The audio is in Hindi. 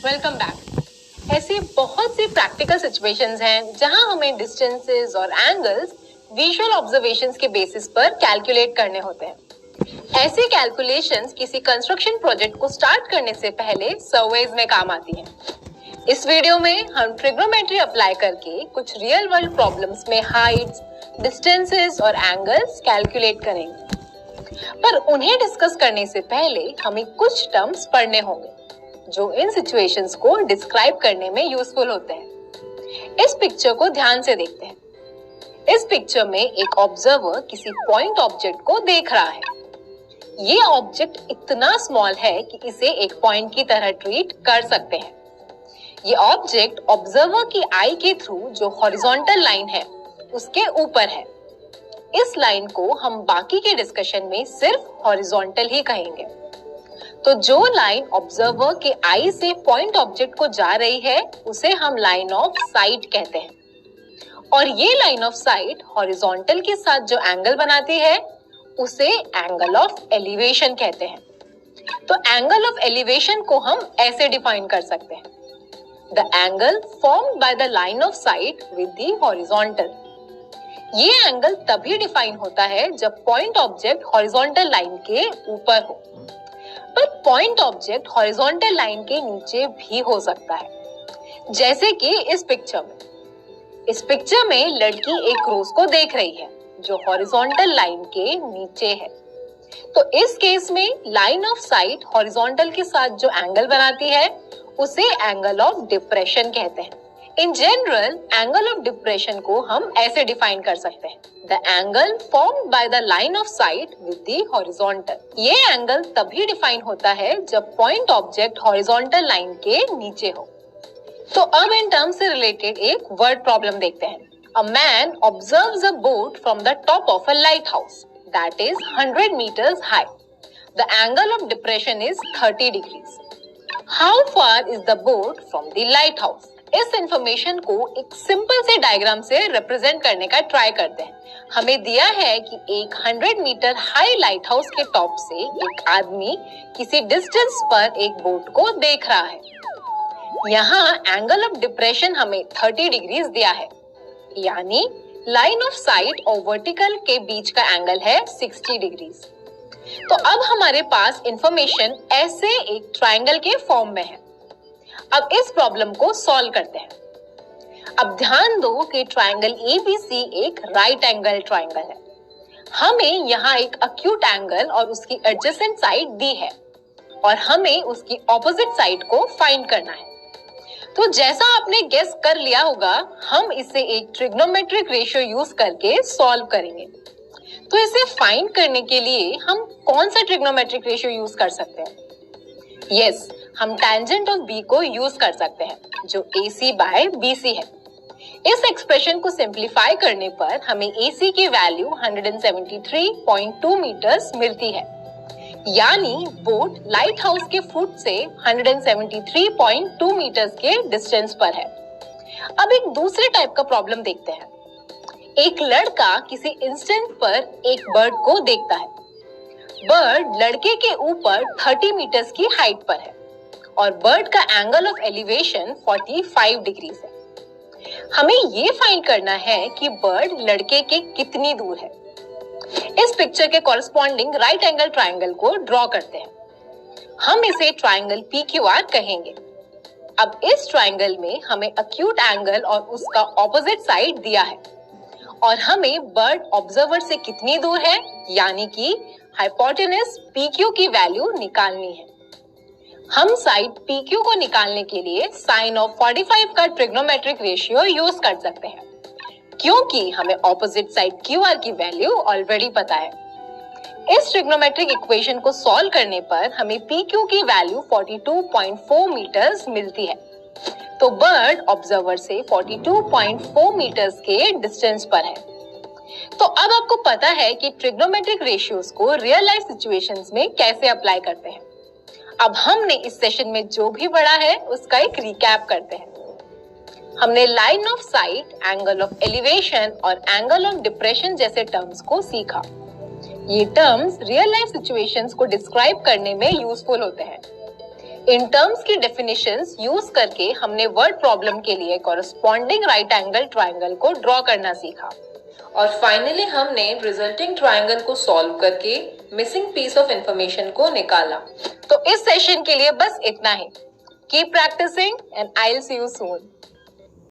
Welcome back. ऐसी बहुत सी प्रैक्टिकल सिचुएशंस हैं जहां हमें डिस्टेंसेस और एंगल्स विजुअल ऑब्जर्वेशंस के बेसिस पर कैलकुलेट करने होते हैं। ऐसी कैलकुलेशंस किसी कंस्ट्रक्शन प्रोजेक्ट को स्टार्ट करने से पहले सर्वेज में काम आती हैं। इस वीडियो में हम ट्रिग्नोमेट्री अप्लाई करके कुछ रियल वर्ल्ड प्रॉब्लम्स में हाइट्स, डिस्टेंसेस और एंगल्स कैलकुलेट करेंगे। पर उन्हें डिस्कस करने से पहले हमें कुछ टर्म्स पढ़ने होंगे जो इन सिचुएशंस को डिस्क्राइब करने में यूजफुल होते हैं। इस पिक्चर को ध्यान से देखते हैं। इस पिक्चर में एक ऑब्जर्वर किसी पॉइंट ऑब्जेक्ट को देख रहा है। ये ऑब्जेक्ट इतना स्मॉल है कि इसे एक पॉइंट की तरह ट्रीट कर सकते हैं। ये ऑब्जेक्ट ऑब्जर्वर की आई के थ्रू जो हॉरिजॉन्टल लाइन है उसके ऊपर है। इस लाइन को हम बाकी के डिस्कशन में सिर्फ हॉरिजॉन्टल ही कहेंगे। तो जो लाइन ऑब्जर्वर के आई से पॉइंट ऑब्जेक्ट को जा रही है उसे हम लाइन ऑफ साइट कहते हैं। और ये लाइन ऑफ साइट हॉरिजॉन्टल के साथ जो एंगल बनाती है उसे एंगल ऑफ एलिवेशन कहते हैं। तो एंगल ऑफ एलिवेशन को हम ऐसे डिफाइन कर सकते हैं: the angle formed by the line of site with the horizontal. ये एंगल तभी डिफाइन होता है जब पॉइंट ऑब्जेक्ट हॉरिजॉन्टल लाइन के ऊपर हो। पर पॉइंट ऑब्जेक्ट हॉरिजॉन्टल लाइन के नीचे भी हो सकता है, जैसे कि इस पिक्चर में। इस पिक्चर में लड़की एक रोज को देख रही है जो हॉरिजॉन्टल लाइन के नीचे है। तो इस केस में लाइन ऑफ साइट हॉरिजॉन्टल के साथ जो एंगल बनाती है उसे एंगल ऑफ डिप्रेशन कहते हैं। In general angle of depression को हम ऐसे डिफाइन कर सकते हैं: the angle formed by the line of site with the horizontal. ये एंगल तभी डिफाइन होता है जब पॉइंट ऑब्जेक्ट हॉरिजॉन्टल लाइन के नीचे हो। तो अब इन टर्म से रिलेटेड एक वर्ड प्रॉब्लम देखते हैं। A man observes a boat from the top of a light house that is 100 meters high. The angle of depression is 30 degrees। How far is the boat from the light house? इस इंफॉर्मेशन को एक सिंपल से डायग्राम से रिप्रेजेंट करने का ट्राई करते हैं। हमें दिया है कि एक 100 मीटर हाई लाइट हाउस के टॉप से एक आदमी किसी डिस्टेंस पर एक बोट को देख रहा है। यहाँ एंगल ऑफ डिप्रेशन हमें 30 डिग्रीज दिया है, यानी लाइन ऑफ साइट और वर्टिकल के बीच का एंगल है 60 डिग्रीज। तो अब हमारे पास इंफॉर्मेशन ऐसे एक ट्रायंगल के फॉर्म में है। अब इस प्रॉब्लम को सॉल्व करते हैं। अब ध्यान दो कि ट्रायंगल एबीसी एक राइट एंगल ट्रायंगल है। हमें यहाँ एक एक्यूट एंगल और उसकी एडजेसेंट साइड दी है और हमें उसकी ऑपोजिट साइड को फाइंड करना है। तो जैसा आपने गेस कर लिया होगा, हम इसे एक ट्रिग्नोमेट्रिक रेशियो यूज करके सॉल्व करेंगे। तो इसे फाइंड करने के लिए हम कौन सा ट्रिग्नोमेट्रिक रेशियो यूज कर सकते हैं? यस, हम टेंजेंट ऑफ बी को यूज कर सकते हैं जो AC बाय BC है। इस एक्सप्रेशन को सिंप्लीफाई करने पर हमें AC की वैल्यू 173.2 मीटर्स मिलती है, यानी बोट लाइट हाउस के फुट से 173.2 मीटर्स के डिस्टेंस पर है। अब एक दूसरे टाइप का प्रॉब्लम देखते हैं। एक लड़का किसी इंस्टेंट पर एक बर्ड को देखता है। बर्ड लड़के के ऊपर 30 मीटर्स की हाइट पर है और बर्ड का एंगल ऑफ एलिवेशन 45 डिग्रीज है। हमें ये फाइंड करना है कि बर्ड लड़के के कितनी दूर है। इस पिक्चर के कॉरस्पॉन्डिंग राइट एंगल ट्रायंगल को ड्रॉ करते हैं। हम इसे ट्रायंगल PQR कहेंगे। अब इस ट्रायंगल में हमें एक्यूट एंगल और उसका ऑपोजिट साइड दिया है और हमें बर्ड ऑब्जर्वर से कितनी दूर है, यानी कि हाइपोटेनस PQ की वैल्यू निकालनी है। हम साइड PQ को निकालने के लिए साइन ऑफ 45 का ट्रिग्नोमेट्रिक रेशियो यूज कर सकते हैं, क्योंकि हमें ऑपोजिट साइड QR की वैल्यू ऑलरेडी पता है। इस ट्रिग्नोमेट्रिक इक्वेशन को सॉल्व करने पर हमें PQ की वैल्यू 42.4 मीटर्स मिलती है। तो बर्ड ऑब्जर्वर से 42.4 मीटर्स के डिस्टेंस पर है। तो अब आपको पता है कि ट्रिग्नोमेट्रिक रेशियोज को रियल लाइफ सिचुएशंस में कैसे अप्लाई करते हैं। अब हमने इस सेशन में जो भी पढ़ा है उसका एक रिकैप करते हैं। हमने line of site, angle of elevation और एंगल ऑफ डिप्रेशन जैसे टर्म्स को सीखा। ये टर्म्स रियल लाइफ सिचुएशंस को डिस्क्राइब करने में यूजफुल होते हैं। इन टर्म्स की डेफिनेशंस यूज करके हमने वर्ड प्रॉब्लम के लिए कॉरेस्पॉन्डिंग राइट एंगल ट्रायंगल को ड्रॉ करना सीखा और फाइनली हमने रिजल्टिंग ट्रायंगल को सॉल्व करके मिसिंग पीस ऑफ इंफॉर्मेशन को निकाला। तो इस सेशन के लिए बस इतना ही। Keep practising and I will see you soon.